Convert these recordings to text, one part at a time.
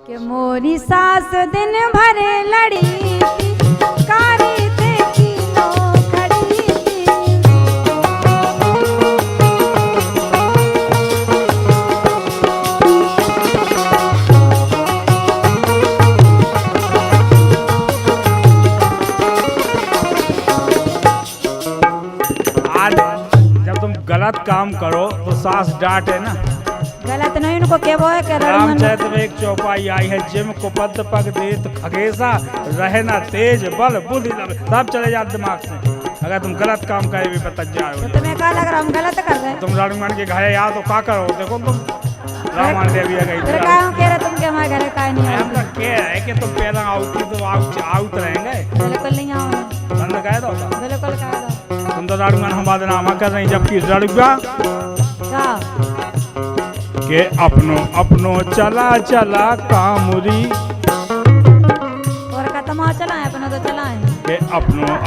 कि मोरी सास दिन भर लड़ी थी, कारी थे किलो खड़ी थी। आज जब तुम गलत काम करो तो सास डांटे ना। गलत नहीं उनको केवो है कि रामचरित में एक चौपाई आई है, जिम कुपद पग देत खगेसा रहे ना तेज बल बुद्धि लबे, सब चले जाते दिमाग से। अगर तुम गलत काम करे भी पता जाओ तो तुम्हें क्या लग रहा हम गलत कर रहे हैं? तुम रणमान के घाये या तो का करो, देखो तुम रामायण देवी आ गई फिर क्या कह रहे तुम कि हमारे घर का नहीं है? हमका क्या है कि तुम पहला आउट तो आउट रहेंगे, बिल्कुल नहीं आओ, बंद कह दो। बिल्कुल कह दो। तुम तो रणमान हम बदनामा कर रही, जबकि रणगा क्या के अपनो चला चला कामुरी और का तमाशा चला है अपना तो चला है के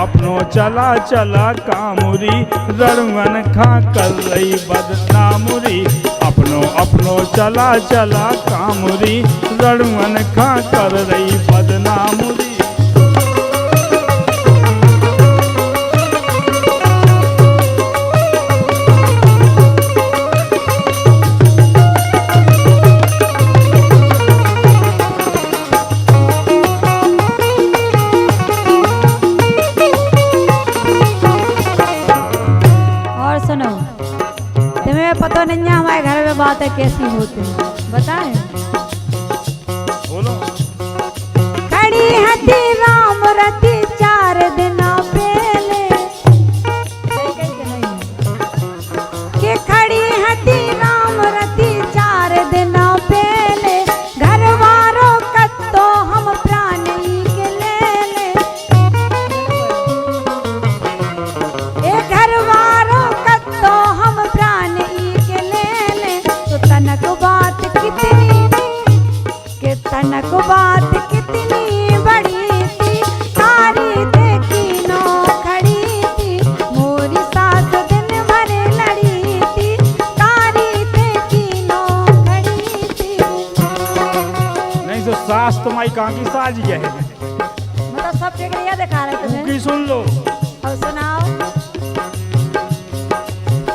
अपनो चला चला कामुरी रणवन खा कर रही बदनामुरी। अपनो चला चला कामुरी रणवन खा कर रही बदनामुरी। पता नहीं है हमारे घर में बातें कैसी होती है, बताएं। बोलो। खड़ी हती राम रती 4 दिन पहले कि खड़ी हती राम रती 4 दिन पहले, घर वालों कत्तो हम प्राण के ले ए घर वालों कत्तो हम प्राण तनक बात कितनी बड़ी थी, कारी देखी नो खड़ी थी। मोरी सास दिन भर लड़ी थी, कारी देखी नो खड़ी थी। नहीं तो सास तुम्हारी कहाँ की साजी है, मतलब सब जगह दिखा रहे तुम्हें की सुन लो। और सुनाओ।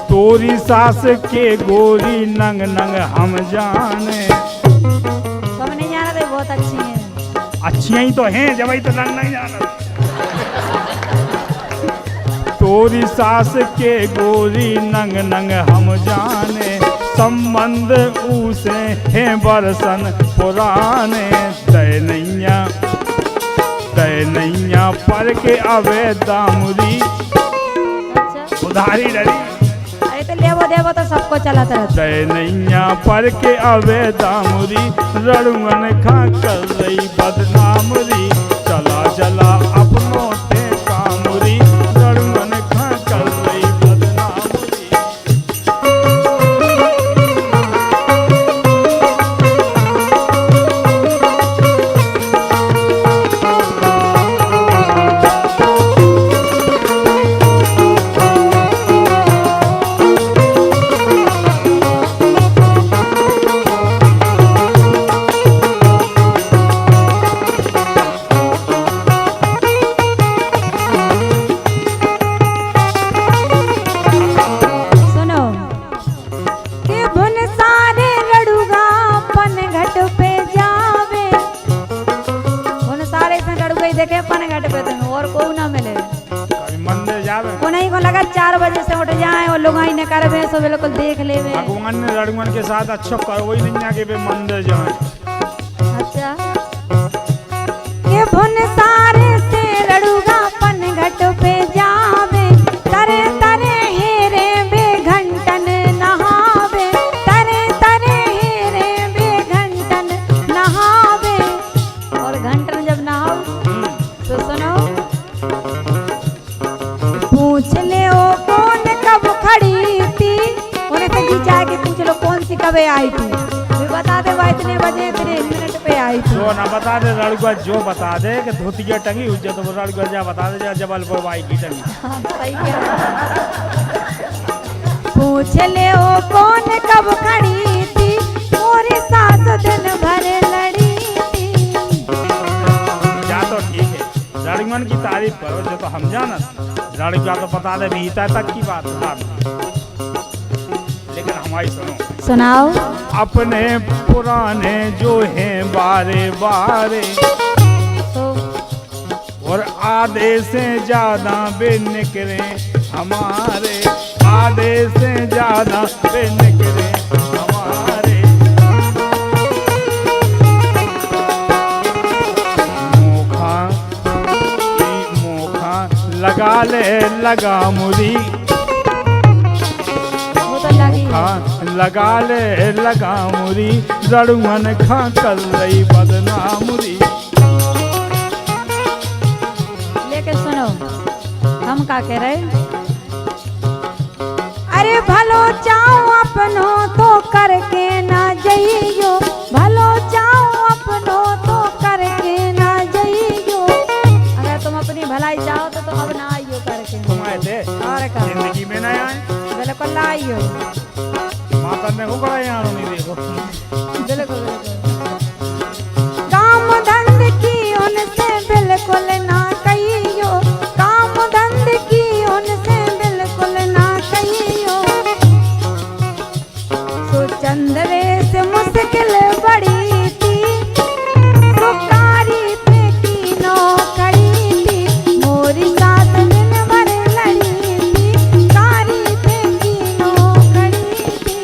तोरी सास के गोरी नंग नंग हम जाने, तुम नहीं जाना तो बहुत अच्छी है। अच्छियां ही तो हैं, जब ही तो नंग नहीं जाना। तोरी सास के गोरी नंग नंग हम जाने, संबंध उसे हैं बरसन पुराने। दैनैया पर के अवे दामुरी उधारी डरी, तो लेवो देवो तो सबको चलाता रहता। दैनैया पर के अवे दामुरी रणवन खा कर रही बदनामुरी। चला चला अपनों ते कामुरी रणवन खा कर रही बदनामुरी। देखे पन घाट पे तुम्हें और को ना मिले, मंदिर जावे को नहीं को लगा 4 बजे से उठ जाए और लोग ने करवे सो बिल्कुल देख लेवे। भगवान ने रणवन के साथ अच्छा करो ही नहीं आगे पे मंदिर जाए। अच्छा ये भुन सारे से रड़ूगा पन घाट पे जावे, तरे तरे हेरे बे घंटन नहावे, तरे तरे हेरे बे घंटन नहावे। और घंटन जब नहाओ तो सुनो, पूछ ले ओ कौन कब खड़ी थी, उन्हें तो जी जाके पूछ लो कौन सी कब आई थी, भी बता दे भाई इतने बजे इतने मिनट पे आई थी। जो ना बता दे लड़का, जो बता दे कि धोतिया टंगी हुई तो लड़का जा बता दे जबलपुर बाई की टंगी। हाँ, सही कह पूछ ले ओ कौन कब खड़ी थी, मोरी सास दिन भर लड़ी लड़कन की तारीफ करो जो तो हम जानत लड़का तो पता दे बीता तक की बात है। लेकिन हमारी सुनो सुनाओ। अपने पुराने जो हैं बारे बारे तो और आधे से ज्यादा बे निकले हमारे, आधे से ज्यादा बे निकले हमारे। मोखा लगा ले लगा मुरी, वो तो लगी। लगा ले लगा मुरी, रड़ुअन खा कर रही बदनामुरी। लेकिन सुनो हम का कह रहे, अरे भलो चाहो अपनो तो करके ना जइयो, भलो चाहो अपनो तो करके ना जइयो। अगर तुम अपनी भलाई चाहो तो तुम अब ना आइयो करके। तुम आए थे और का जिंदगी में ना आए, बिल्कुल आइयो, माता ने को बड़ा यार नहीं देखो। बिल्कुल काम धंध की उनसे बिल्कुल ना कहियो, काम धंध की उनसे बिल्कुल ना कहियो। सो चंद्रे से मुश्किल बड़ी थी, सुकारी पे की नौकरी थी, मोरी साथ दिन भर लड़ी थी, कारी पे की नौकरी थी।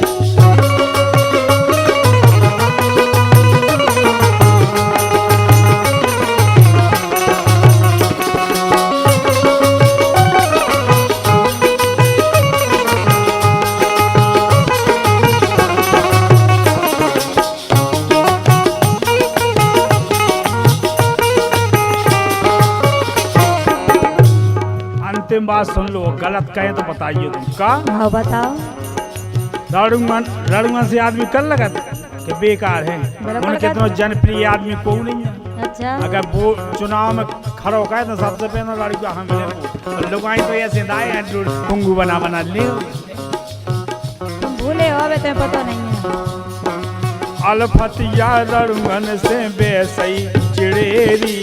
अंतिम बात सुन लो, गलत कहें तो बताइए तुम का। हाँ बताओ। रड़ुअन से आदमी कर लगा कि बेकार है, उनके तो जनप्रिय आदमी को नहीं है। अच्छा अगर वो चुनाव में खड़ा होगा तो सबसे पहले लड़का हम मिले, लोग आई तो ऐसे दाए पुंगू बना बना ले। तुम भूले हो, अबे तुम्हें पता नहीं है। अलफतिया रड़ुअन से बेसई चिड़ेरी।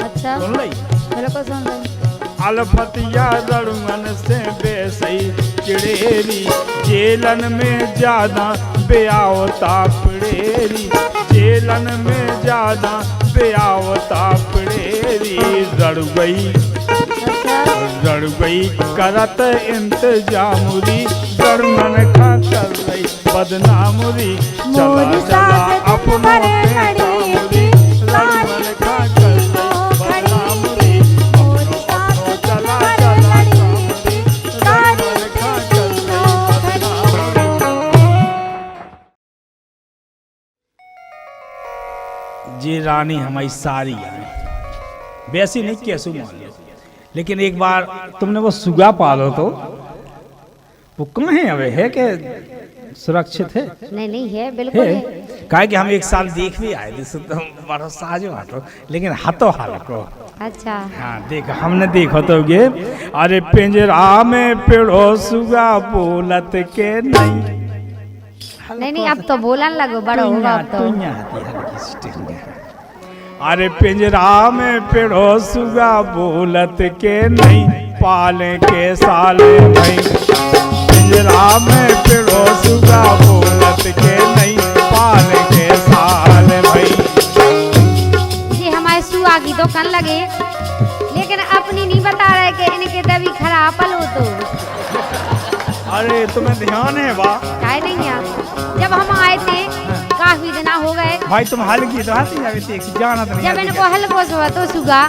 अच्छा सुन ली बिल्कुल सुन रही। अलफतिया रड़ुअन से बेसई चिड़ेरी, जेलन में ज्यादा बेआवता पड़ेरी, जेलन में ज्यादा बेआवता पड़ेरी। रड़ुई रड़ुई करत इंतजामुरी, रड़ुअन खा कर रही बदनामुरी। चला चला अपनों पे कामुरी, रड़ुअन खा कर रही बदनामुरी। चला चला कामुरी, रड़ुअन खा कर रही बदनामुरी। जी रानी हमारी सारी है, वैसी नहीं कैसू मान लो। लेकिन एक बार तुमने वो सुगा पालो तो वो कहाँ है, अबे है कि सुरक्षित है? नहीं नहीं है, बिल्कुल है है। काहे कि हम एक साल देख भी आए थे, तो बड़ा साजो हाथो, लेकिन हाथों हाल को। अच्छा हाँ देख हमने देखो तो गे, अरे पिंजरा में पेड़ो सुगा बोलत के नहीं। नहीं अब तो बोलन लगो, बड़ा होगा अब तो। अरे पिंजरा में पेड़ो सुगा बोलत के नहीं, पाले के साले नहीं। पिंजरा में पेड़ो सुगा बोलत के नहीं, पाले के साले भाई। जी हमारे सुआ की दुकान लगे, लेकिन अपनी नहीं बता रहे कि इनके दबी खराब पल हो तो। अरे तुम्हें ध्यान है वाह? काहे नहीं यार, जब हम आए थे काफी दिन हो गए भाई, तुम हल्की तो हाथी जावे देख जाना तो नहीं। जब इनको हलकोस हुआ तो सुगा,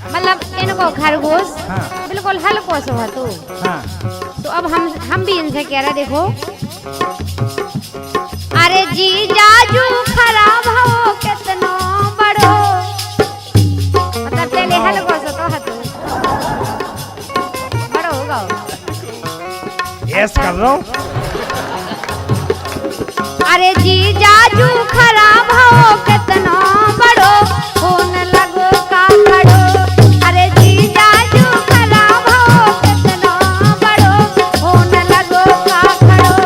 मतलब इनको खरगोश हाँ। बिल्कुल हलकोस हुआ तो। हाँ। तो अब हम भी इनसे कह रहे देखो, अरे जी जाजू खराब हो कितनो बड़ो, मतलब पहले हलकोस तो हतो बड़ो होगा। यस कर रहा हूँ। अरे जी जाजू खराब हो कितनो बड़ो, होन लगो का खड़ो। अरे जी जाजू खराब हो कितनो बड़ो, होन लगो का खड़ो।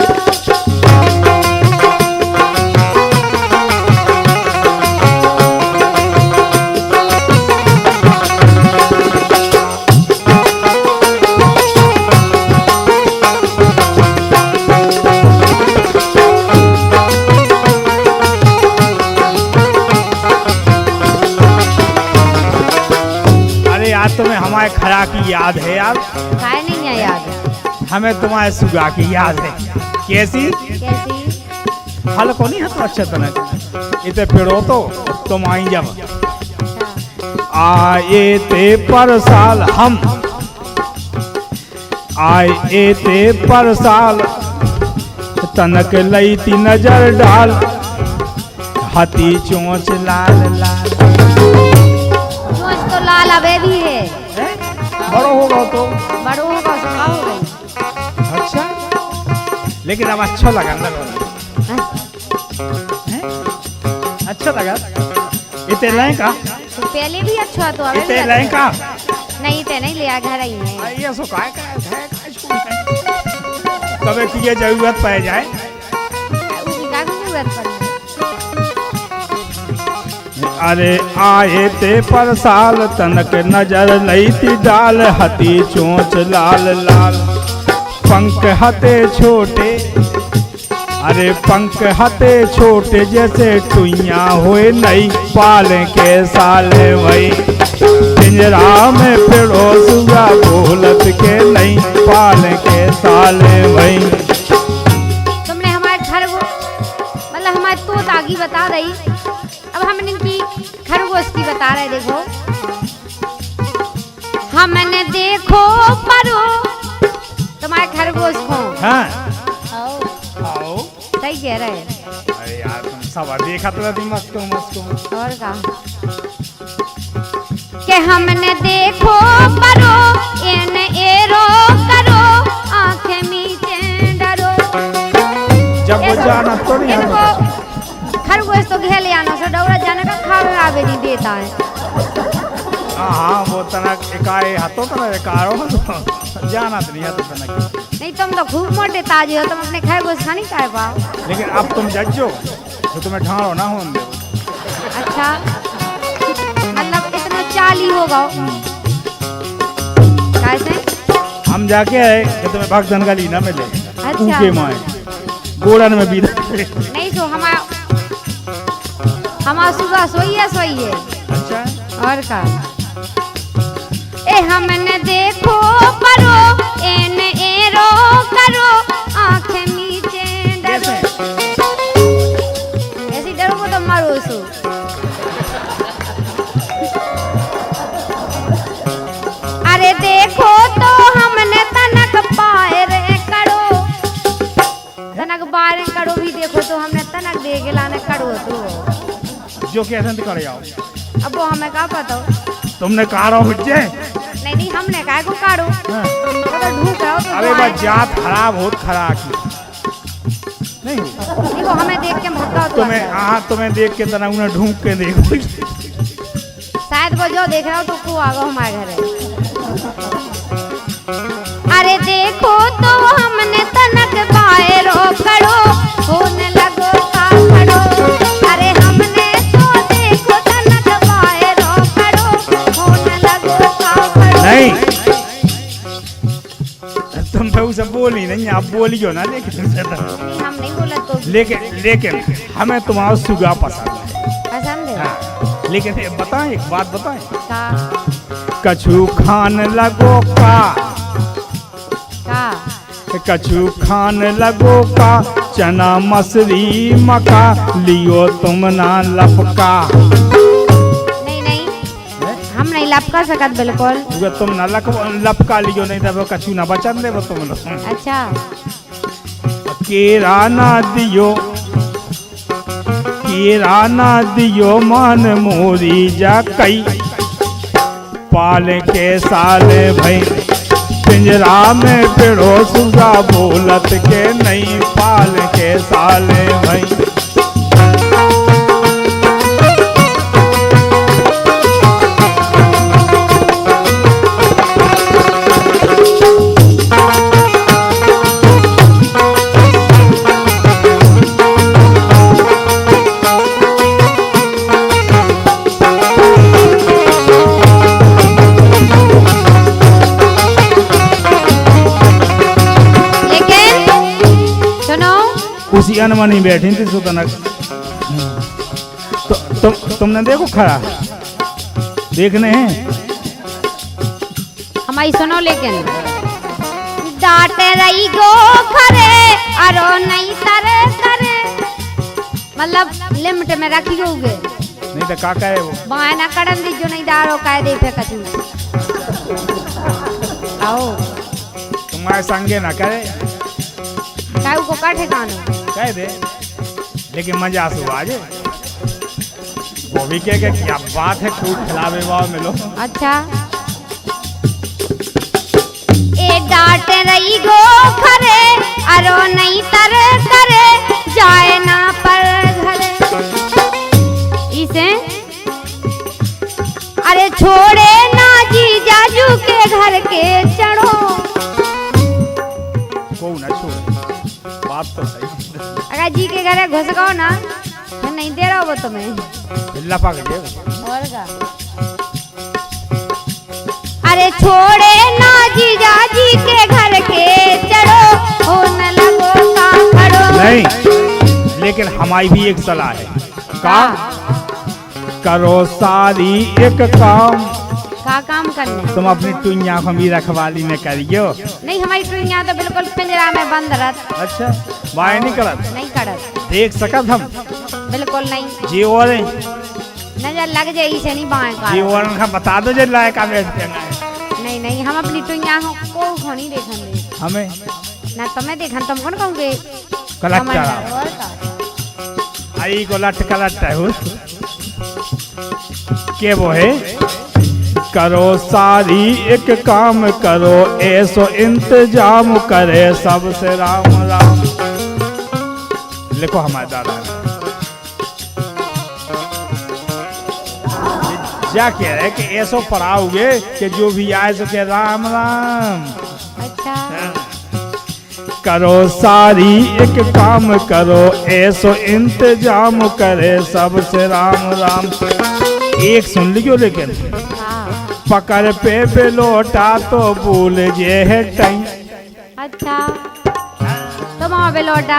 तुम्हारे खरा की याद है यार? काय नहीं है याद? हमें तुम्हारे सुगा की याद है। कैसी? कैसी? हल को नहीं है तो अच्छा तरह इतने पेड़ो तो तुम आई जब आए ते पर साल हम आए ते पर साल तनक लई ती नजर डाल हाथी चोंच लाल लाल। चोंच तो लाल अबे भी है। बड़ो होगा तो बड़ो होगा तो का हो गई? अच्छा लेकिन अब अच्छा लगा ना अच्छा लगा इतने लाए का तो पहले भी अच्छा तो अबे इतने लाए का नहीं ते नहीं लिया घर ही है। ये सो काय का है कभी की जरूरत पड़ जाए उसकी का जरूरत पड़े। अरे आए ते पर साल तनक नजर लई थी डाल हती चोंच लाल लाल पंख हते छोटे अरे पंख हते छोटे जैसे टुइया हुए नई पाल के साले वही पिंजरा में पेड़ो सुगा बोलत के नई पाल के साले वही। तुमने हमारे खरगोश मतलब हमारे तोत आगी बता रही। अब हम इनकी खरगोश की बता रहे। देखो हमने देखो परो तुम्हारे खरगोश को। हाँ आओ आओ सही कह रहे हैं। अरे यार तुम सब देखा तो रहती मस्त और का के हमने देखो परो इन एरो करो आंखें मीचे डरो। जब वो जाना तो नहीं इनको खरगोश तो घेर ले आना सो डौरा जाने का खावे आवे नहीं देता है। हाँ वो तनक एकाए हाथों तनक एकारो जाना तो नहीं है तो तनक नहीं तुम तो खूब मोटे ताजे हो। तुम अपने खरगोश खा नहीं खाए पाओ। लेकिन अब तुम जज्जो तो तुम्हें ढाड़ो ना होने दो। अच्छा मतलब इतना चाली होगा कैसे? हम जाके आए कि तुम्हें भक्तन का लीना मिले अच्छा। ऊके माए गोड़न में भी नहीं सो हमारा सुबह सोई है। अच्छा और का ए हमने देखो परो एन एरो करो आंखें नीचे डरो। ऐसी डरो को तो मारो सो। अरे देखो तो हमने तनक पाए रे करो तनक बारे करो भी देखो तो हमने तनक दे के लाने करो तो जो कि ऐसा करे आओ अब वो हमें क्या पता तुमने काढ़ो हुज्जे नहीं हमने काय को काढ़ो हाँ। वो तो ढूंढ रहा हो तो अरे वो बस जात खराब होत खराब की नहीं नहीं वो हमें देख के भटका तो तुम्हें देख के तना उन्हें ढूंढ के देखो शायद वो जो देख रहा हो तो को आगा हमारे घर है। अरे देखो तो हमने तनक बाहरो करो होने लगो का खड़ो। अरे हमने तो देखो तनक बाहरो करो होने लगो का खड़ो। नहीं तुम तो उसे बोली नहीं आप बोलियो ना लेकिन हम नहीं बोला तो लेकिन हमें तुम्हारा सुगा पसंद है। पसंद है हाँ, लेकिन ये बताएं एक बात बताएं का कछु खान लगो का कछु खान लगो का चना मसरी मका लियो तुम ना लपका। नहीं हम नहीं लपका सकत बिल्कुल। तुम ना लपका लियो नहीं तब कछु ना बचन दे तुम लोग। अच्छा केरा ना दियो मान मोरी जा कई पाल के साले भई पिंजरा में पेड़ो सुगा बोलत के नहीं पाल के साले भई। उसी अनमनी बैठी थी सुतनक तुमने देखो खड़ा देखने हैं हमारी सुनो लेकिन डांट रही गो खरे अरो नहीं तरे करे मतलब लिमिट में रखी होगे नहीं तो काका है वो बायना कड़न दी जो नहीं डारो कायदे पे कछु आओ तुम्हारे संगे ना करे काऊ को काठे कानो कह दे लेकिन मजा से आज वो भी क्या क्या बात है कूद खिलावे वाव मिलो अच्छा ए डांट रही गो खरे अरो नहीं तरे करे जाए ना पर घरे इसे अरे छोड़े ना जी जाजू के घर के चढ़ो को ना छोड़ बात तो सही अगर जी के घर घुस गओ ना मैं नहीं दे रहा वो तुम्हें लपक दे और का अरे छोड़े ना जी जाजी के घर के चढ़ो हो न लगो का खड़ो नहीं लेकिन हमारी भी एक सलाह है का करो सारी एक काम का काम करने तुम अपनी टुइया को भी रखवाली में करियो नहीं हमारी टुइया तो बिल्कुल पिंजरा में बंद रहत अच्छा बाय नहीं करत नहीं करत देख सकत हम बिल्कुल नहीं जी और नजर लग जाए से नहीं बाएं का जी और का बता दो जे लायक आ बैठ के नहीं नहीं हम अपनी टुइया को नहीं देखन दे हमें ना तुम्हें देखन तुम कौन कहोगे कलेक्टर और का आई को लट कलट है के वो है करो सारी एक काम करो ऐसो इंतजाम करे सबसे राम राम लिखो हमारे दादा क्या कह रहे कि ऐसो पढ़ाओगे कि जो भी आए सो के राम राम अच्छा करो सारी एक काम करो ऐसो इंतजाम करे सबसे राम राम एक सुन लियो लेकिन हाँ पकड़ पे बेलोटा तो भूल जे है टाइम अच्छा तुम आओ बेलोटा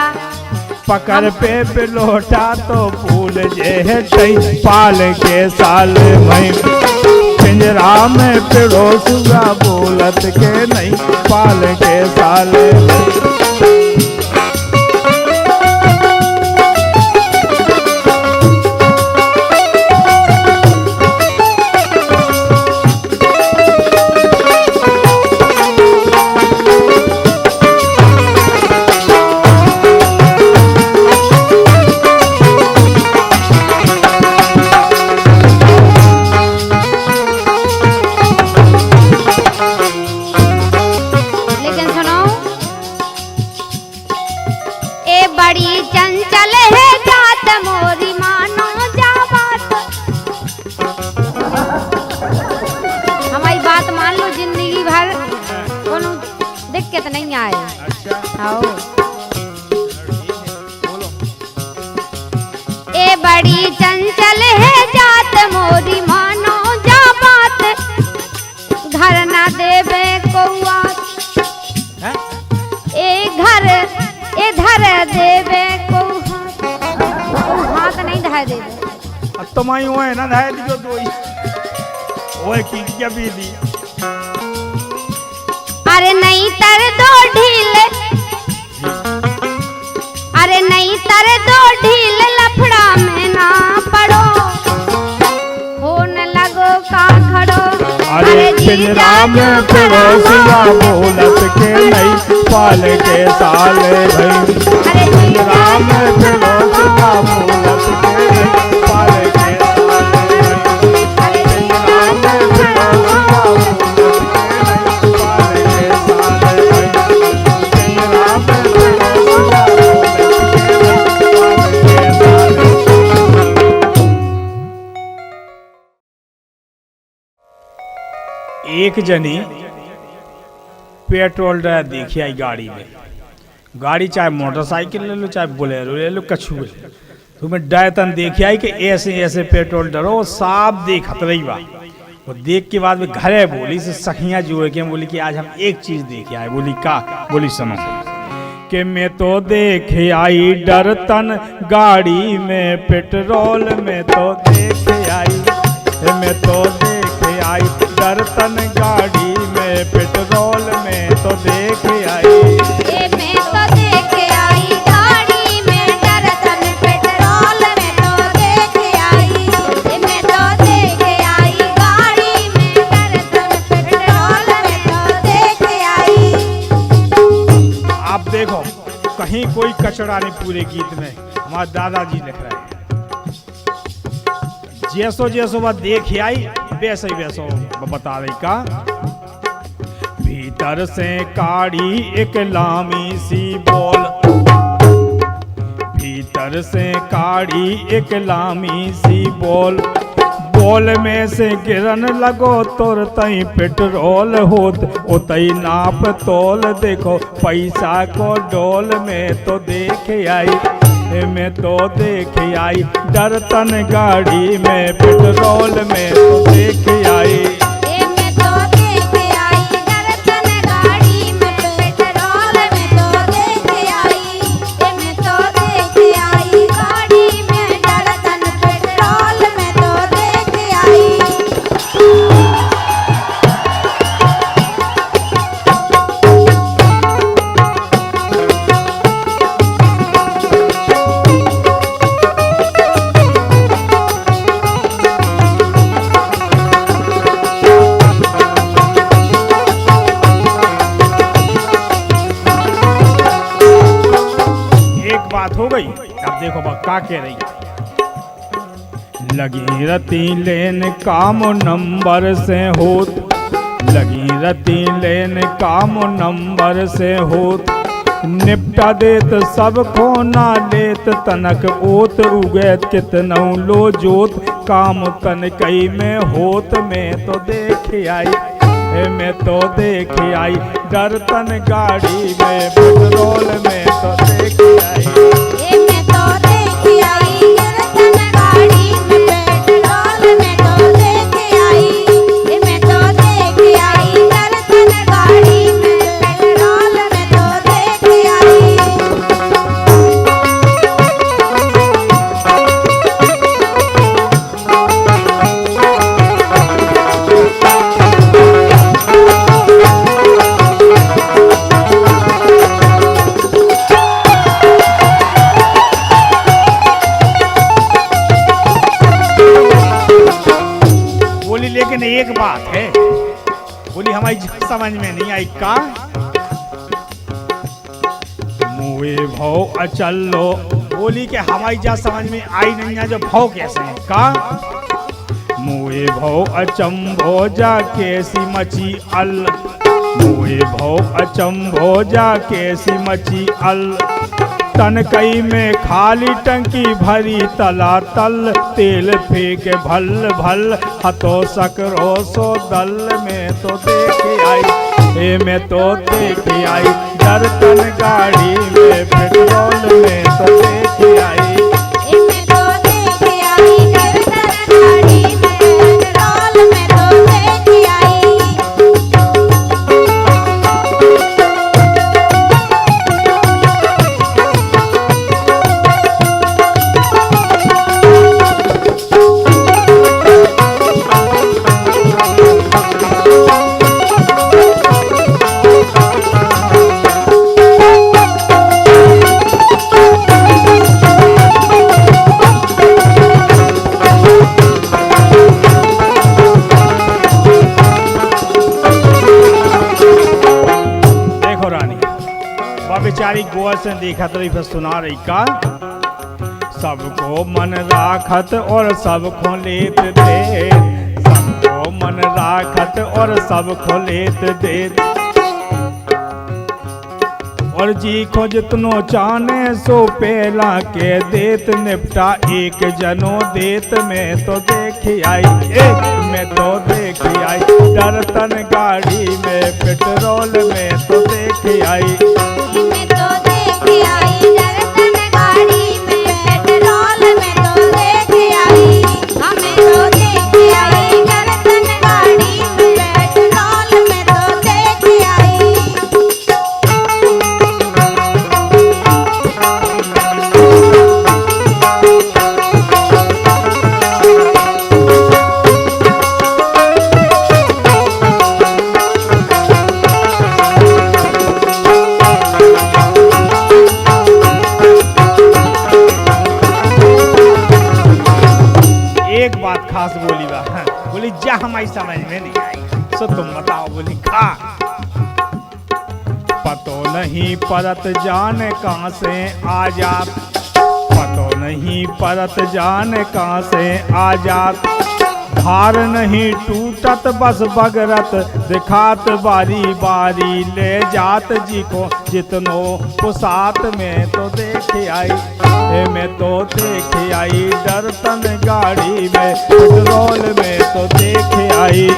पकड़ पे बेलोटा तो भूल जे है टाइम पाल के साल में पिंजरा में पिड़ो सुगा बोलत के नहीं पाल के साल लेकिन सुनो ए बड़ी चंचल है जात मोरी मानो जा बात हमारी बात मान लो जिंदगी भर कोनो दिक्कत नहीं आए अच्छा आओ ए बड़ी चंचल है जात मोरी मानो जा बात घर ना देवे कौआ हैं? ए घर इधर देवे को हाथ नहीं धा देवे अब तो मैं वो है ना धाय दियो तो ओए की क्या भी दी अरे नहीं तर दो ढील अरे नहीं तर दो ढील लफड़ा में ना पड़ो हो न लगो का खड़ो अरे पिंजरा में पड़ोसिया बोलत के नहीं पाल के साल भाई अरे पिंजरा में पड़ोसिया बोलत के नहीं पाल के साल अरे पिंजरा में पड़ोसिया बोलत के नहीं पाल के साल पिंजरा में पड़ोसिया बोलत के नहीं पाल के साल एक जनी पेट्रोल डाल देखी आई गाड़ी में गाड़ी चाहे मोटरसाइकिल ले लो चाहे बोलेरो ले लो कछु ले तुम्हें डायतन देखी आई कि ऐसे ऐसे पेट्रोल डरो साफ देखत रही बा वो देख के बाद में घरे बोली से सखियां जोड़ के बोली कि आज हम एक चीज देखे आए बोली का बोली सुनो कि मैं तो देखे आई डरतन गाड़ी में पेट्रोल में तो देखे आई मैं तो देखे आई डरतन गाड़ी में पेट्रोल में तो देख आई। ए मैं तो देख आई गाड़ी में दर्शन पेट्रोल में तो देख आई। ए मैं तो देख आई गाड़ी में दर्शन पेट्रोल में तो देख आई। आप देखो कहीं कोई कचरा नहीं पूरे गीत में। हमारे दादाजी लिख रहे हैं जैसो जैसो बात देख आई वैसे ही वैसो बता रही का। भीतर से काड़ी एक लामी सी बोल, भीतर से काड़ी एक लामी सी बोल, बोल में से गिरन लगो तोर तई पेट्रोल होत उतई नाप तोल। देखो पैसा को डोल में तो देख आई। में तो देख आई दर्तन गाड़ी में पेट्रोल में तो देख आई। ए मैं तो देख आई दर्शन गाड़ी में पेट्रोल में तो देख आई। ए मैं तो देख आई गाड़ी में दर्शन पेट्रोल में तो देख आई। बात हो गई। अब देखो बा का कह रही। लगी रती लेन काम नंबर से होत, लगी रती लेन काम नंबर से होत, निपटा देत सब को ना लेत तनक ओत, उगैत कितनौ लो जोत, काम तन कई में होत में तो देख आई। में तो देख आई दर्तन गाड़ी में पेट्रोल में तो देख आई। ए मैं तो देख आई दर्शन गाड़ी में पेट्रोल में तो देख आई। ए मैं तो देख आई दर्शन गाड़ी में पेट्रोल में तो देख आई। लेकिन एक बात है बोली हमारी समझ में नहीं आई का। मुए भाव अचल लो बोली के हमारी जा समझ में आई नहीं है जो भाव कैसे है का। मुए भाव अचंभो जा कैसी मची अल, मुए भाव अचंभो जा कैसी मची अल, तन कई में खाली टंकी भरी तला तल, तेल फेंक भल भल हतो सकरो सो दल में तो देख आई। ए में तो देख आई दर्तन गाड़ी में पेट्रोल में तो देख आई। ए मैं तो देख आई दर्शन गाड़ी में पेट्रोल में तो देख आई। बेचारी गौर से देखा तो फिर सुना रही का। सबको मन राखत और सबको लेत दे, सबको मन राखत और सबको लेत दे, और जी को जितनो चाने सो पेला के देत, निपटा एक जनो देत में तो देख आई। एक में तो देख आई दर्तन गाड़ी में पेट्रोल में तो देख आई। मैं तो देख आई दर्शन गाड़ी में पेट्रोल में तो देख आई। हमें तो देख आई दर्शन गाड़ी में पेट्रोल में तो देख आई। एक बात खास बोली बा। हाँ, बोली जा हमारी समझ में नहीं आई, सो तुम बताओ। बोली खा। पतो नहीं परत जान कहाँ से आ जात, पतो नहीं परत जान कहाँ से आ जात, धार नहीं टूटत बस बगरत, दिखात बारी बारी ले जात जी को जितनो पुसात में तो देखे आई, में तो देखे आई, डरतन गाड़ी में पेट्रोल में तो देखे आई,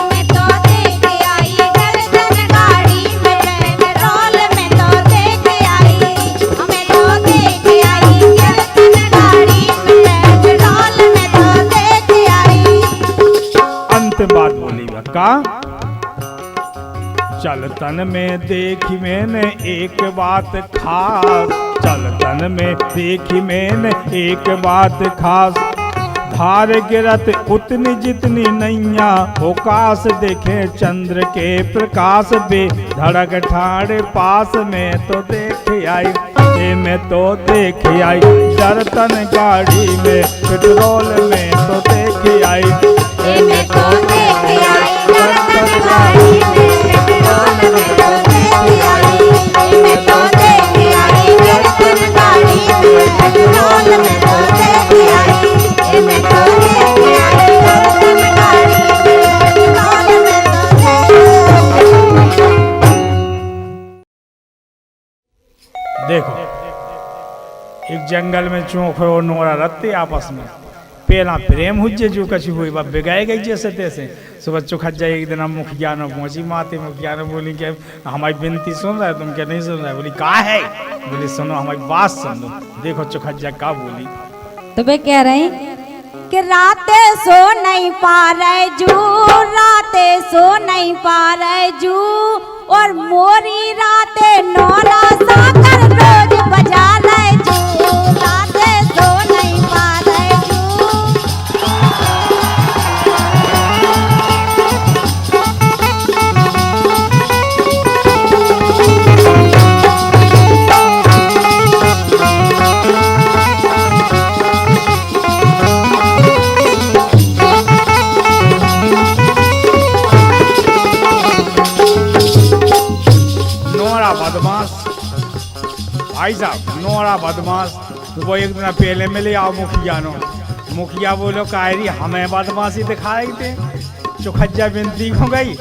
मैं तो देख आई दर्शन गाड़ी में पेट्रोल में तो देख आई, मैं तो देख आई दर्शन गाड़ी में पेट्रोल में तो देख आई। अंत बात बोली बा का। चलतन में देखी मैंने एक बात खास, चलतन में देखी मैंने एक बात खास, धार गिरत उतनी जितनी नैया, ओकाश देखे चंद्र के प्रकाश बे, धड़क ठाड़ पास में तो देखे आई, में तो देखे आई, चलतन गाड़ी में पेट्रोल में तो देखे आई, मैं तो देख आई दर्शन गाड़ी में पेट्रोल में तो देख आई, मैं तो देख आई दर्शन गाड़ी में पेट्रोल में तो देख आई, मैं तो देख आई दर्शन गाड़ी में पेट्रोल में तो देख आई। देखो एक जंगल में चौक और नोरा रत्ते आपस में पहला प्रेम हुज्जे जो कछु हुई बा बिगाए गई जैसे तैसे। सुबह चुखत जाए एक दिन हम मुखिया ने पहुंची माते, मुखिया ने बोली कि हमारी विनती सुन रहा है, तुम क्या नहीं सुन रहा है? बोली का है? बोली सुनो हमारी बात सुन लो। देखो चुखत जा का बोली। तो वे कह रहे कि राते सो नहीं पा रहे जू, राते सो नहीं पा रहे जू, और मोरी राते नौरा साकर रोज बजा रहे जू, राते सो नहीं पा रहे जू। नोरा बदमाश भाई साहब, नोरा बदमाश वो एक दिन पहले मिले आओ मुखिया नो। मुखिया बोलो कायरी हमें बदमाशी दिखा रही थे। चुखज्जा विनती हो गई,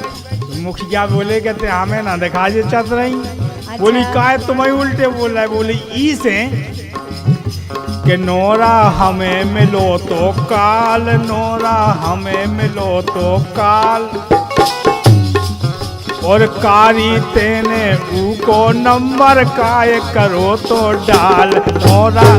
मुखिया बोले कहते हमें ना दिखा जे चल रही। बोली काय तुम्हें उल्टे बोल रहा है? बोली ई से कि नोरा हमें मिलो तो काल, नोरा हमें मिलो तो काल, और कारी तेने ऊको नंबर काय करो तो डाल, नोरा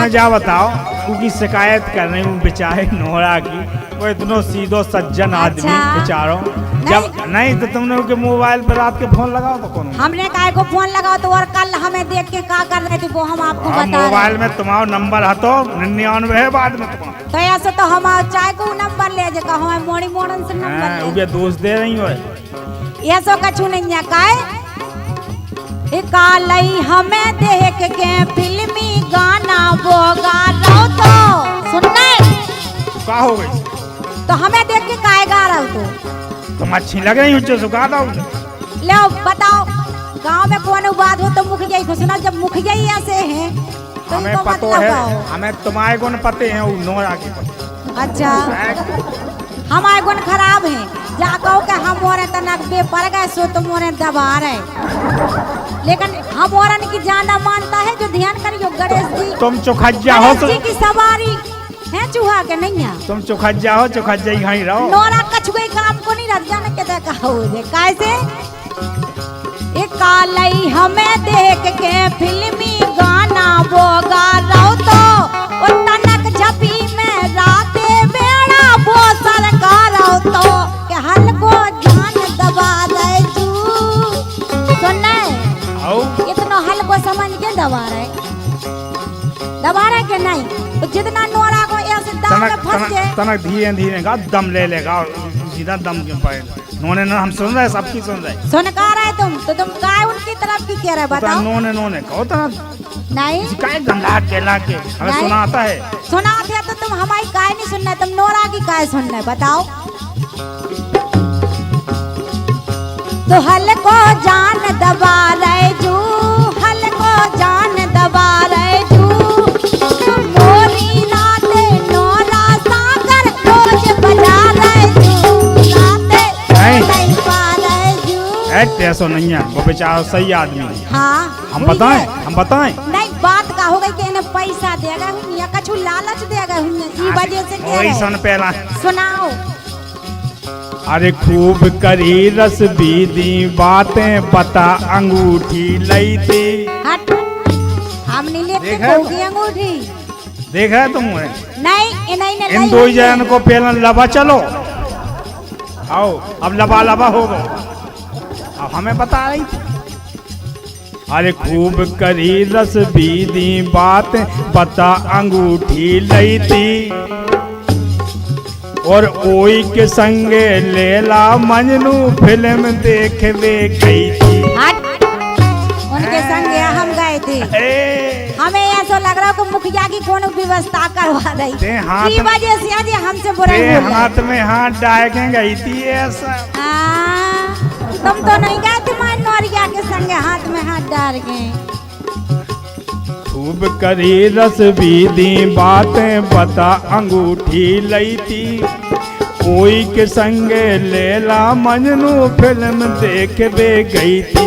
जा बताओ उनकी शिकायत कर रही हूँ बेचारे नोरा की। वो इतनो सीधो सज्जन आदमी बेचारो। जब नहीं तो तुमने उनके मोबाइल पर रात के फोन लगाओ तो कौन? हमने काय को फोन लगाओ तो और कल हमें देख के क्या कर रहे थे वो हम आपको बता रहे। मोबाइल में तुम्हारा नंबर है तो 99 है बाद में तुम्हारा। तो ऐसे तो हम चाय को नंबर ले जे हमें मोड़ी मोड़न से नंबर ले। दोस्त दे रही हो ऐसो कछु नहीं है काय। कालई हमें देख के फिल्मी गाना वो गा रहो तो सुनने का हो गई? तो हमें देख के काय गा रहे हो? तुम अच्छी लग रही हो सुखा दो। ले बताओ गांव में कौन बात हो तो मुखिया ही सुना। जब मुखिया ही ऐसे हैं तो हमें पता है, हमें तुम्हारे गुण पते हैं वो नोरा के। अच्छा हमारे गुण खराब हैं। जा कहो कि हम मोरे तनक बे पड़ गए सो तो मोरे दबा रहे। लेकिन हम औरन की ज्यादा मानता है जो ध्यान करियो गणेश जी। तुम चुखज्जा हो तो की सवारी है चूहा के नहीं है। तुम चुखज्जा हो, चुखज्जा ही घाई रहो। नोरा कछुए काम को नहीं रख जाने के देखा हो रे कैसे। एक कालई हमें देख के फिल्मी गाना वो गा रहो तो वो तनक झपी में राते बेड़ा वो सरकार हो तो के हल को जान दबा दे जू सुनने आओ इतना हल को समझ के दबा रहे के नहीं तो जितना नोरा को ऐसे दांत में फंस के तनक धीरे धीरे का दम ले लेगा सीधा दम के पाए नोने हम सुन रहे सबकी सुन रहे सुनकार है तुम तो तुम काय उनकी तरफ की कह रहे बताओ नोने कहो तो नहीं काय गमलाहट के लाके हमें नहीं। सुना आता है सुना दिया तो तुम हमारी काय नहीं सुनना तुम नोरा की काय सुनना है बताओ तो हल को जान दबा रहे जू हल को जान दबा रहे जू मोरी राते नोरा सागर रोज बजा रहे जू राते नहीं पा रहे जू ऐसा नहीं है वो बेचारा सही आदमी है हाँ हम बताएं नहीं बात का हो गई कि इन्हें पैसा देगा या कछु लालच देगा ई वजह से कह वही रहे सुन पहला सुनाओ अरे खूब करी रस बीदी बातें बता अंगूठी लई थी हट हम नहीं लेते देखा है? होगी अंगूठी देखा है तुम नहीं इन्हें इन दो ही जन को पहला लबा चलो आओ अब लबा हो गए अब हमें बता रही थी अरे खूब करी रस बीदी बात बता अंगूठी लई थी और ओई के संगे लेला मजनू फिल्म देखने गई थी हट उनके संग हम गए थे हमें ऐसा लग रहा है कि मुखिया की कौन व्यवस्था करवा रही ते हाथ ई वजह से आज हमसे बुरा ते बोल रहे हाथ में हाथ डाल के गई थी ऐसा तुम तो नहीं गए तुम्हारे नौरिया के संगे हाथ में हाथ डाल गए खूब करी रस बीदी बातें बता अंगूठी लई थी कोई के संगे लेला मजनू फिल्म देखने गई थी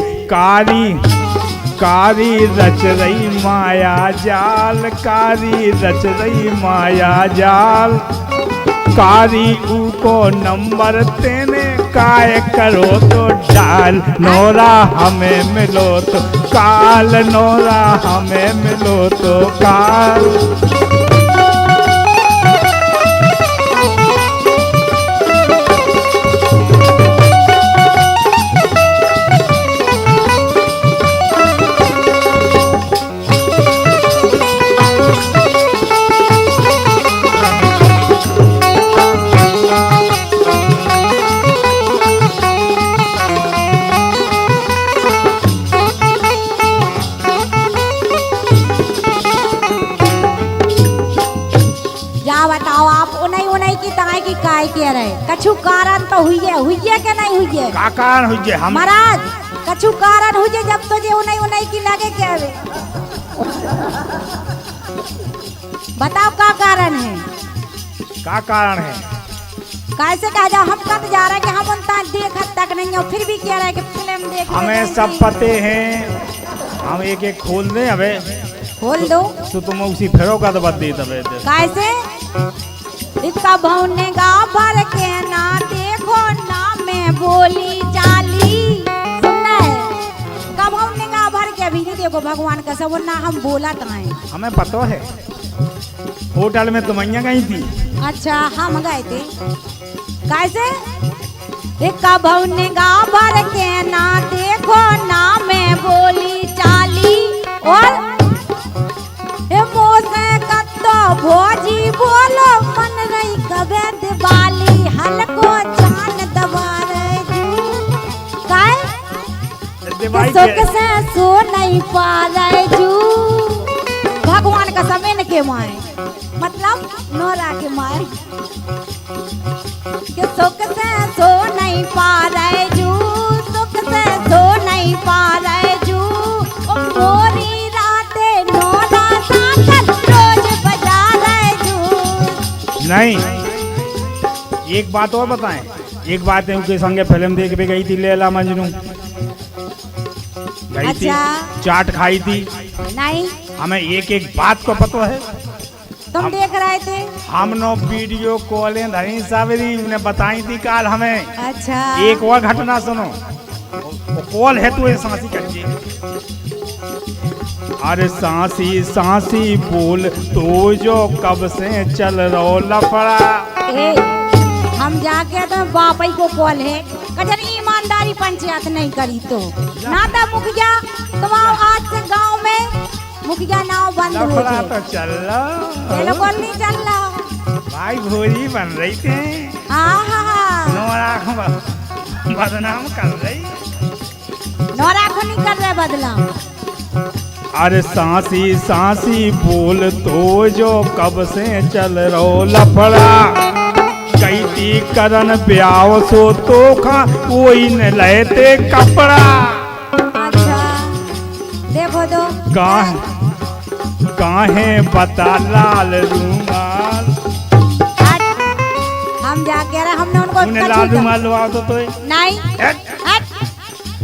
कारी रच रही माया जाल कारी रच रही माया जाल कारी को नंबर तेने काय करो तो डाल नोरा हमें मिलो तो काल नोरा हमें मिलो तो काल काय कह रहे कछु कारण तो हुई है के नहीं हुई है का कारण हुई है हम महाराज कछु कारण हुई है जब तो जे उन्हीं की लगे क्या रे बताओ का कारण है कैसे कहा जाओ हम कब जा रहे हैं कि हम उनता देख तक नहीं हो फिर भी कह रहे हैं कि फिल्म देख हमें सब पते हैं हम एक एक खोल दें अबे खोल दो तो तुम उसी फेरो का दबा दे तबे कैसे इसका भौने गा भर के ना देखो ना मैं बोली चाली सुनना है का भौने गा भर के अभी नहीं देखो भगवान का सब ना हम बोला है हमें पता है होटल में तुम गई थी अच्छा हम गए थे कैसे एक भौने गा भर के ना देखो ना मैं बोली चाली और मोसे कत्तो भोजी बोलो मन रही कबे दिवाली हलको जान दबा रहे काय सुख से सो नहीं पा रहे जू भगवान का समय के माए मतलब नोरा के माए कि सुख से सो नहीं पा रहे जू सुख से सो नहीं पा रहे जू मोरी राते नोरा साकर रोज बजा रहे जू नहीं एक बात और बताएं एक बात है उनके संगे फिल्म देख भी गई थी लैला मजनू गई थी चाट खाई थी नहीं हमें एक एक बात को पता है तुम देख रहे थे हम नो वीडियो कॉलें धरी सावरी ने बताई थी काल हमें अच्छा एक और घटना सुनो कॉल है तो ये सांसी करके। अरे सांसी सांसी बोल तो जो कब से चल रहो लफड़ा। ए, हम जाके तो बापई को कॉल है कजर ईमानदारी पंचायत नहीं करी तो ना तो मुखिया तुम्हारा आज से गांव में मुखिया नाव बंद हो लफड़ा जाए। तो चल रहा, ये लोग कॉल नहीं चल रहा। भाई भोरी बन रही थे, नोरा बदनाम कर रही। नौरा को नहीं कर रहे बदलाव। अरे सांसी सांसी बोल तो जो कब से चल रहो लफड़ा। कैती करन ब्याह सो तो खा कोई न लेते कपड़ा। अच्छा देखो तो काहे बता लाल रूमाल। हम जाके रहे हमने उनको उन्हें लाल रूमाल लवा दो तो नहीं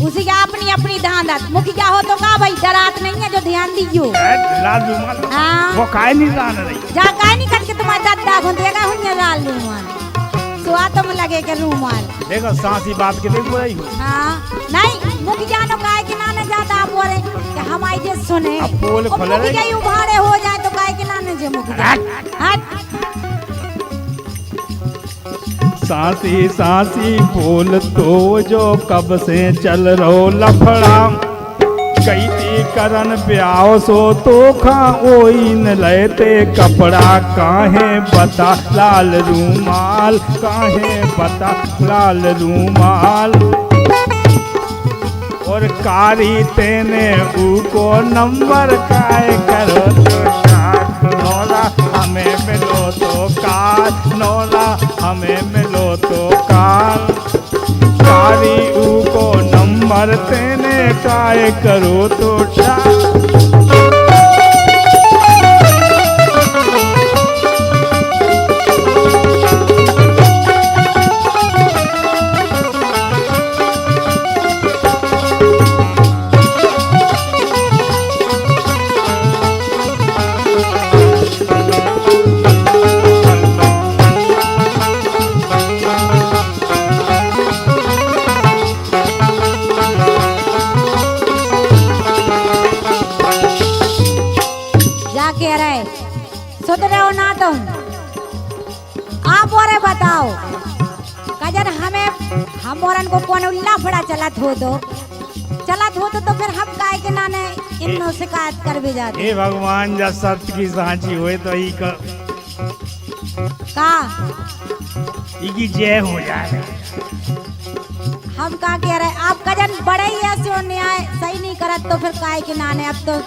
उसी का अपनी अपनी ध्यान रख। मुखिया हो तो का भाई डरात नहीं है जो ध्यान दीजियो। लाल रूमाल हाँ। वो काहे नहीं जान रही। जा काहे नहीं करके तुम्हारा दादा घुंदेगा हुन्ने लाल रूमाल सुआ तुम लगे के रूमाल। देखो सांसी बात के देख रही हो। हाँ नहीं मुखिया नो काहे के नाने जाता आप बोले कि हम आई जे सुने अब पोल खोले रही। मुखिया उभाड़े हो जाए तो काहे के नाने जे मुखिया हट। सांसी सांसी बोल तो जो कब से चल रहो लफड़ा। कैती करन ब्याह सो तो खा ओई न लेते कपड़ा। काहे बता लाल रूमाल, काहे बता लाल रूमाल। और कारी तेने उको नंबर काहे करो तो नौला हमें मिलो तो कार, नौला हमें मिलो तो कार। कारी उको नंबर तेने काहे करो तो कह रहे सुध रहे हो ना तुम। आप और बताओ कजर हमें हम औरन को कौन लफड़ा चलत हो तो फिर हम काय के नाने इन्नो शिकायत कर भी जाते। हे भगवान जब सत्य की सांची हुए तो ही का की जय हो जाए। हम का कह रहे आप कजन बड़े ही ऐसे न्याय सही नहीं करत तो फिर काय के नाने अब तो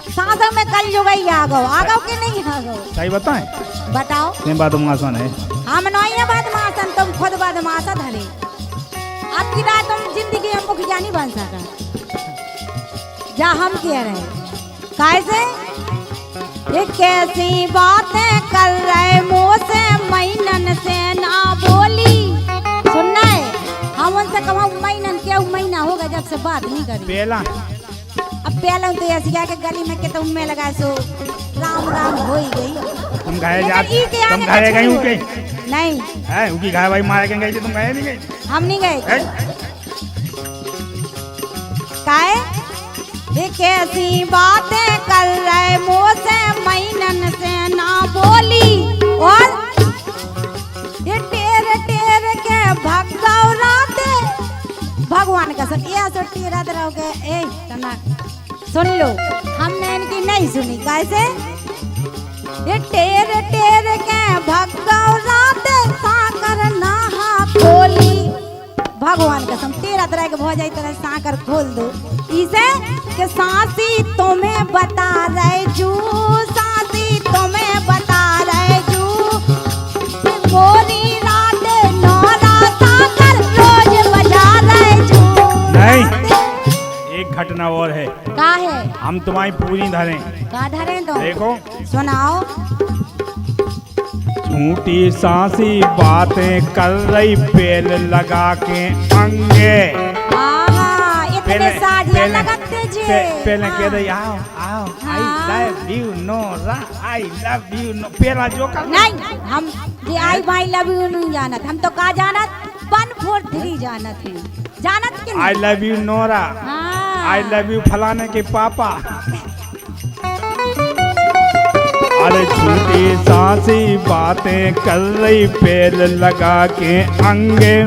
सांसों में कल जो गई आ गो के नहीं आ गो। सही बताएं बताओ ये बात मासन है। हम नहीं है बदमाशन तुम खुद बदमाशा धरे। अब की रात तुम जिंदगी में मुखिया नहीं बन सका। जा हम कह रहे कैसे ये कैसी बातें कर रहे मुँह से महीनन से ना बोली। सुनना है हम उनसे कहा महीनन क्या महीना होगा जब से बात नहीं करी। पहला अब पहले तो ऐसी के गली में के तुम में लगा सो राम राम हो ही गई। तुम घायल जा तुम घायल गई उनके नहीं है उनकी घायल भाई मार के गई थी तुम घायल नहीं गई। हम नहीं गए काहे ये कैसी बातें कर रहे मुँह से महीनन से ना बोली। और ये टेर टेर के भगौराते भगवान का सब ये सो टेरा रहोगे। ए तना सुन लो हमने इनकी नहीं सुनी कैसे ये टेर टेर के भगौराते साकर नहा खोली। भगवान कसम तेरा तरह के भौ जाई तरह साकर खोल दो इसे कि सांसी तुम्हें बता रहे जू सांसी तुम्हें बता रहे जू मोरी रात नौरा साकर रोज बजा रहे जू। नहीं एक घटना और है का है हम तुम्हारी पूरी धरे का धरे तो देखो सुनाओ। झूठी सांसी बातें कर रही बेल लगा के अंगे। इतने साजिया लगते जे पहले कह रही आओ आओ I love you Nora I love you know पहला जो कर नहीं हम ये आई भाई लव यू नहीं जानत हम तो का जानत 143 जानत है। जानत के आई लव यू नोरा, हाँ। आई लव यू फलाने के पापा। अरे झूठी सांसी बातें कर रही पेड़ लगा के अंगे,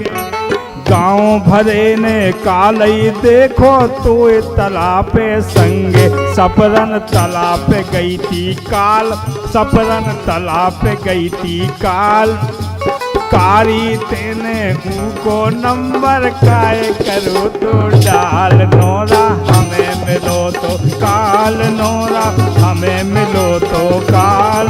गांव भरे ने कालई देखो तो तालाब पे संगे, सपरन तालाब पे गई थी काल, सपरन तालाब पे गई थी काल, कारी तेने को नंबर काय करो तो डाल, नोरा हमें मिलो तो काल, नोरा हमें मिलो तो काल,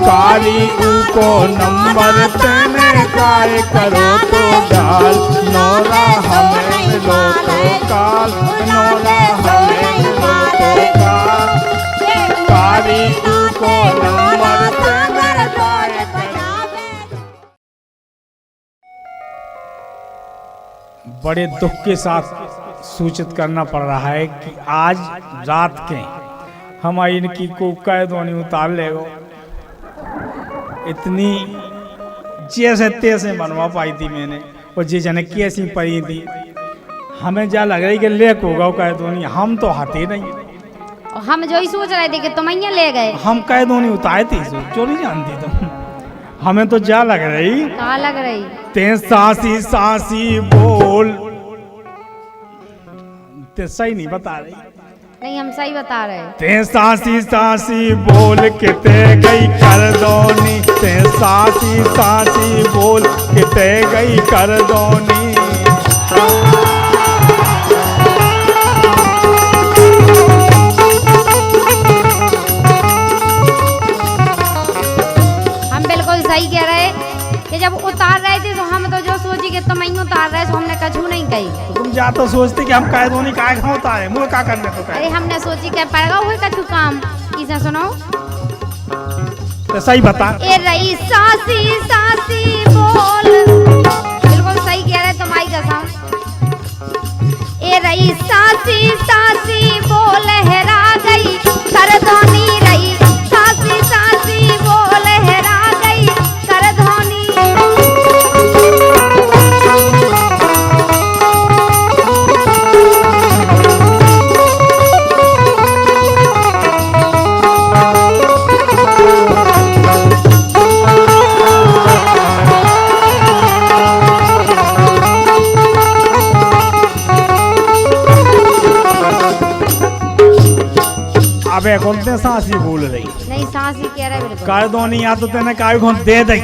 कारी को नंबर तेने काय करो तो डाल, नोरा हमें मिलो तो काल, नोरा हमें मिलो तो काल, कारी को नंबर तेने काय करो। बड़े दुख के साथ सूचित करना पड़ रहा है कि आज रात के हम इनकी को कैदोनी उतार लेगो। इतनी जैसे तैसे मनवा पाई थी मैंने, और जी जने कैसी पड़ी थी, हमें जा लग रही कि लेक होगा कैदोनी, हम तो हाथे नहीं। और हम जो ही सोच रहे थे कि तुम यहाँ ले गए, हम कैदोनी उतारे थी जो नहीं जानती तुम, हमें तो जा लग रही कहाँ लग रही। ते सासी सासी बोल, ते सही नहीं बता रही। नहीं हम सही बता रहे। ते सासी सासी बोल के ते गई करदोनी, ते सासी सासी बोल के ते गई करदोनी। हम बिल्कुल सही कह रहे कि जब उतार रहे थे तो हम तो जो सोची कि तुम नहीं उतार रहे, तो हमने कछु नहीं कही। तो तुम जा तो सोचते कि हम कैदोनी का कहाँ उतारे, मुझे क्या करने तो अरे हमने सोची कि पड़ेगा हुए कछु काम। इसे सुनो तो सही बता। ए रही सासी सासी बोल, बिल्कुल सही कह रहे तुम्हारी कसम। ए रही सासी सासी बोल हेरा गई करधोनी, रही सासी सासी बोल हेरा गई करधोनी। अबे कौन ते सासी बोल रही, नहीं सासी कह रहे बिल्कुल। कैदोनी या तो तेने काय को दे दई,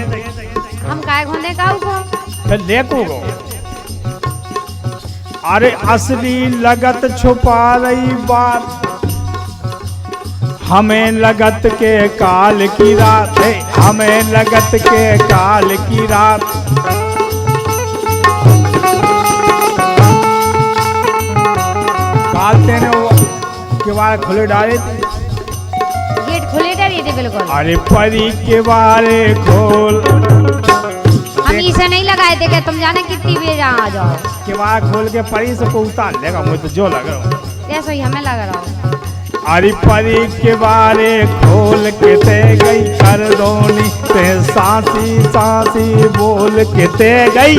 हम काय घोंदे काऊ को। फिर लेको गो। अरे असली लगत छुपा रही बात, हमें लगत के काल की रात है, हमें लगत के काल की रात। काल तेने वो किवाड़ खुले डाले थे, गेट खुले डरी थे बिल्कुल। अरे परी के बारे खोल, हम इसे नहीं लगाए थे कि तुम जाने कितनी भी आ जाओ। किवाड़ खोल के परी से को उतार लेगा, मुझे तो जो लग रहा। ऐसा ही हमें लग रहा हो। अरे परी के बारे खोल के ते गई करदोनी, ते सासी सासी बोल के ते गई।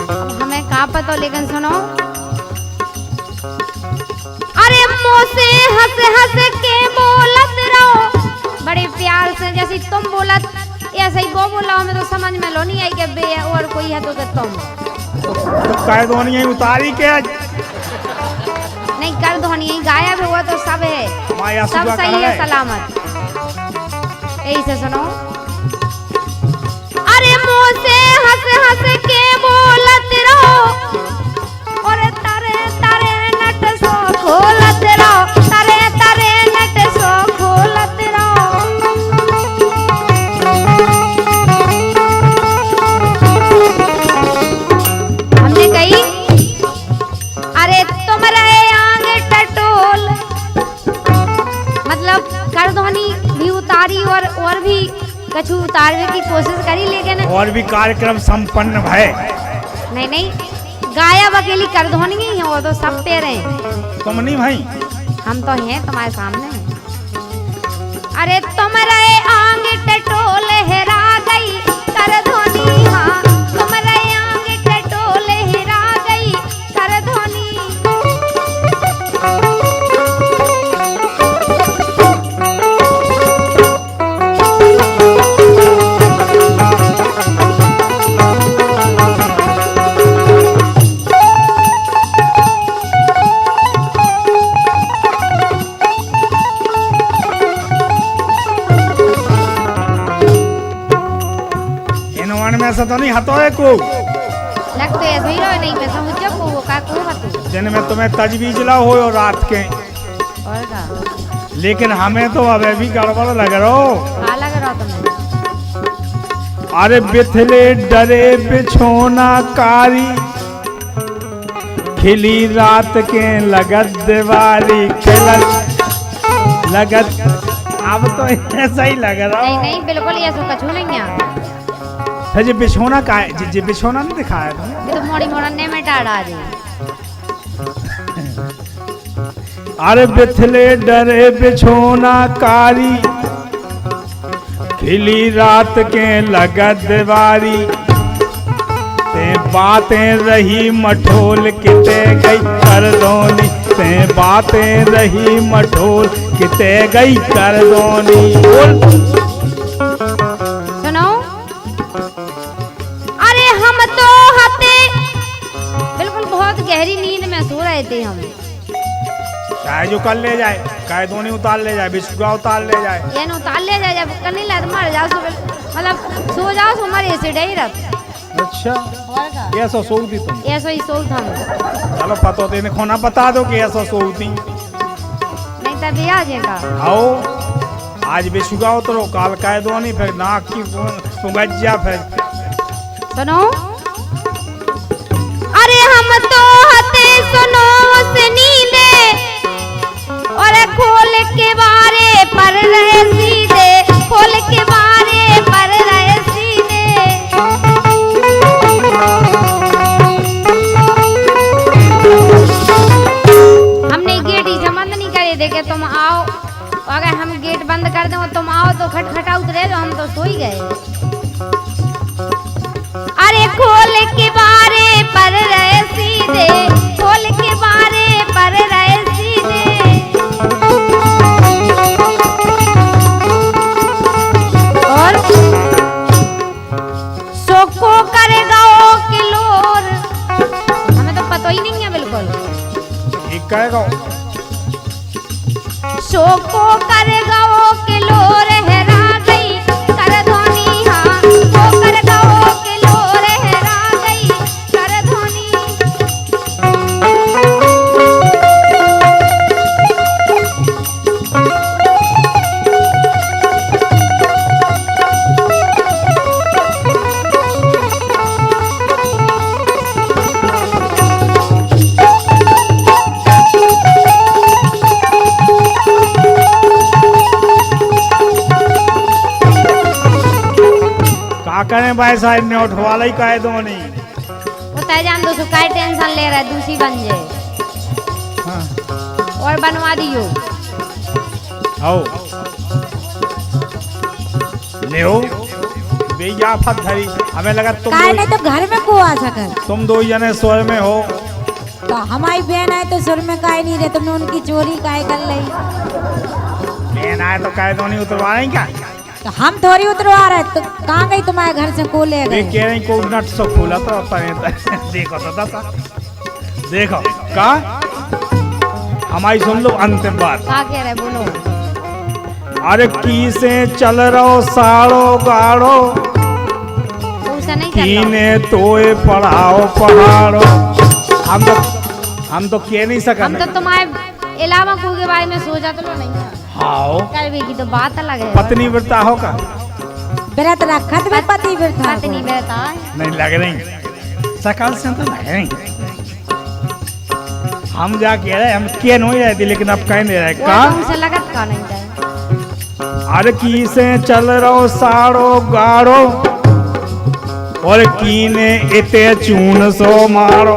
अब हमें कहाँ पता, लेकिन सुनो। अरे मुँह से हंस हंस के बोलत रहो, बड़े प्यार से, जैसे तुम बोलत ऐसे ही वो बोला, हमें तो समझ में लो नहीं आई कि बे और कोई है तो कि तुम। तो कैदोनी उतारी के नहीं कर धोनी यही गायब हुआ तो सब है, माया सब सुबह सही कर है रहे। सलामत। यही से सुनो। अरे मुँह से हंस हंस के बोलत रहो, और तारे तारे नट सो खोलत रहो, तारे तारे नट सो खोलत रहो। हमने कही अरे तुम रहे आंग टटोल, मतलब करधोनी भी उतारी और भी कछु उतारने की कोशिश करी, लेकिन और भी कार्यक्रम संपन्न भय। नहीं नहीं, गायब अकेली करधोनी ही है, वो तो सब पे रहे। तुम नहीं भाई, हम तो हैं तुम्हारे सामने। अरे तुम रहे आंग टटोल हेरा गई करधोनी, हाँ तुम रहे ऐसा तो नहीं हतो है को लग तो ऐसे ही रहो नहीं मैं समझ जब वो का को हतो दिन में तुम्हें तजवीज ला हो और रात के और का लेकिन हमें तो अब भी गड़बड़ लग रहा का लग रहा तुम्हें अरे बिथले डरे बिछोना कारी खिली रात के लगत दिवाली खिलत लगत अब तो ऐसा ही लग रहा नहीं नहीं बिल्कुल ये सो कछु नहीं है है जी बिछोना का है जी बिछोना नहीं दिखाया था ये तो मोड़ी मोड़ने में टाड़ा जी अरे बिथले डरे बिछोना कारी खिली रात के लगत दिवारी ते बातें रही मठोल किते गई करदोनी ते बातें रही मठोल किते गई करदोनी बोल सुनो अरे हम तो हते बिल्कुल बहुत गहरी नींद में सो रहे थे हम चाहे जो कर ले जाए काय दोनी उतार ले जाए बिस्कुआ उतार ले जाए ये नो उतार ले जाए जब करने लग मर जाओ सो मतलब सो जाओ सो मरे से डे रख अच्छा और का ऐसा सोती तुम ऐसा ही सोल था चलो पता तो इन्हें खोना बता दो कि ऐसा सोती नहीं तभी आ जाएगा आओ आज बिस्कुआ उतरो काल काय दोनी फिर नाक की सुगज्जा फिर सुनो अरे हम तो हते सुनो उस नींदे और खोल के बारे पर रहे सीधे खोल के बारे पर रहे सीधे हमने गेट ही बंद नहीं करे थे कि तुम आओ अगर हम गेट बंद कर दें तुम आओ तो खटखटा उतरे तो हम तो सो ही गए अरे खोल के बारे पर रहे सीधे खोल के बारे पर रहे सीधे और सोको करेगा ओ किलोर हमें तो पता ही नहीं है बिल्कुल ठीक कहेगा सोको करेगा ओ किलोर हेरा गई कर धोनी हाँ वो करेगा ओ किलोर हेरा गई कर धोनी का करें भाई साहब ने उठवाला ही कहे दो नहीं वो तय जान दो सो काय टेंशन ले रहा है दूसरी बन जाए हाँ और बनवा दियो आओ ले हो बेया फत धरी हमें लगा काय नहीं तो घर में को आ सकर तुम दो जने स्वर में हो तो हमारी बहन आए तो सुर में काय नहीं रहे तुमने उनकी चोरी काय कर ली मैं ना तो कहे दो नहीं उतरवा रही क्या तो हम थोड़ी उतरवा रहे तो कहाँ गई तुम्हारे घर से को ले वे गए कह रही को नट सो खोला तो देखो तो दसा देखो का हमारी सुन लो अंतिम बात का कह रहे बोलो अरे की से चल रहो साड़ो गाड़ो तो उसे नहीं चल कीने तोए पढ़ाओ पढ़ाड़ो हम तो कह नहीं सका हम तो तुम्हारे अलावा को के बारे में सोचा तो नहीं है हाँ करवे की तो बात अलग है पत्नी व्रता हो का व्रत रखत भी पति व्रत पत्नी बेटा नहीं लग रही सकाल से तो लग रही हम जा कह रहे हम क्या नहीं रहे थे लेकिन अब कह नहीं रहे वो का तो उसे लगत का नहीं था अरे की से चल रहो साड़ो गाड़ो और कीने इते चून सो मारो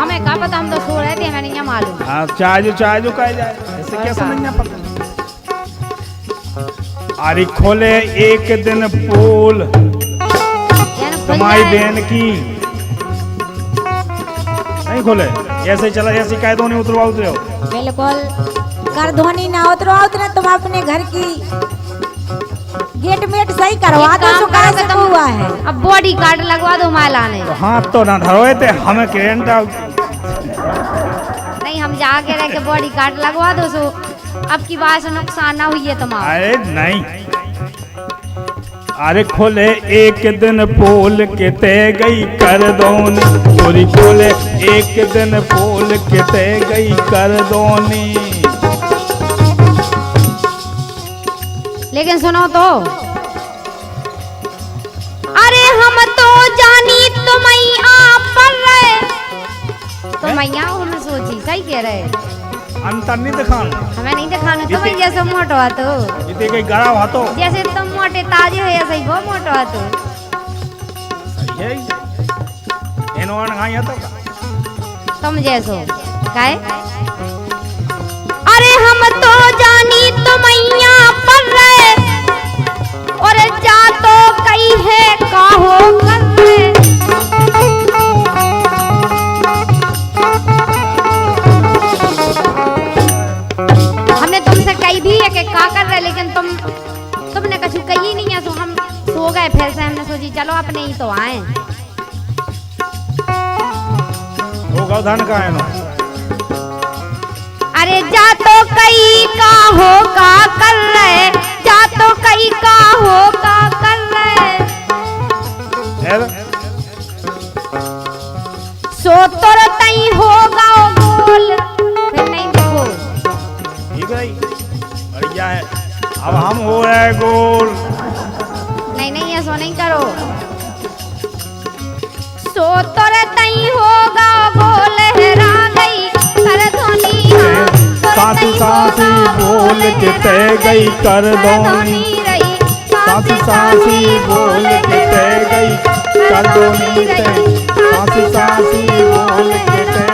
हमें का पता हम तो सो रहे थे हमें नहीं मालूम हाँ चाय जो कह जाए ऐसे कैसे नहीं पता अरे खोले एक दिन पोल यानी खुल तुम्हारी जाए। बहन की नहीं खोले ऐसे चला ऐसे कह दो नहीं उतरवा उतरे हो बिल्कुल कर धोनी ना उतरो उतरे तुम अपने घर की गेट मेट सही करवा एक दो काम जो कहा करो से तुम, हुआ है अब बॉडी कार्ड लगवा दो माला ने तो हाथ तो ना धरोए थे हमें करेंट नहीं हम जाके रह के बॉडी कार्ड लगवा दो सो अब की बात से नुकसान ना हुई है तुम्हारा अरे नहीं अरे खोले एक दिन पोल के ते गई कर दोनी, गोरी खोले एक दिन पोल के ते गई कर दोनी। लेकिन सुनो तो, अरे हम तो जानी तुमैया पर रहे, तुमैया हमें सोची सही कह रहे, अंतर नहीं दिखान, हमें नहीं दिखाना। तुम जैसे मोटो हो तो, इतने कहीं गड़ा हुआ तो जैसे तुम मोटे ताजे हो ऐसे ही वो मोटो हो तो। सही है, इन्होंने खाया तो का? तुम जैसो काहे? अरे हम तो जानी तुमैया पर रहे, और जा तो कई है काहो कर रहे। हमने तुमसे कही भी है कि का कर रहे, लेकिन तुमने कछु कही नहीं है, तो हम सो गए। फिर से हमने सोची चलो अपने ही तो आए। वो गौधन का है ना? अरे जा तो कई का हो का कर रहे, जा तो कई का हो का कर रहे, सो तोर तई होगा गोल। फिर नहीं देखो ठीक है, बढ़िया है। अब हम हो रहे गोल। नहीं नहीं ऐसा नहीं करो। सो तोर तई होगा गोल, हेरा गई कर धोनी, साथी साथी बोल के ते गई कर दोनी, साथी साथी बोल के ते गई कर दोनी, साथी साथी बोल के ते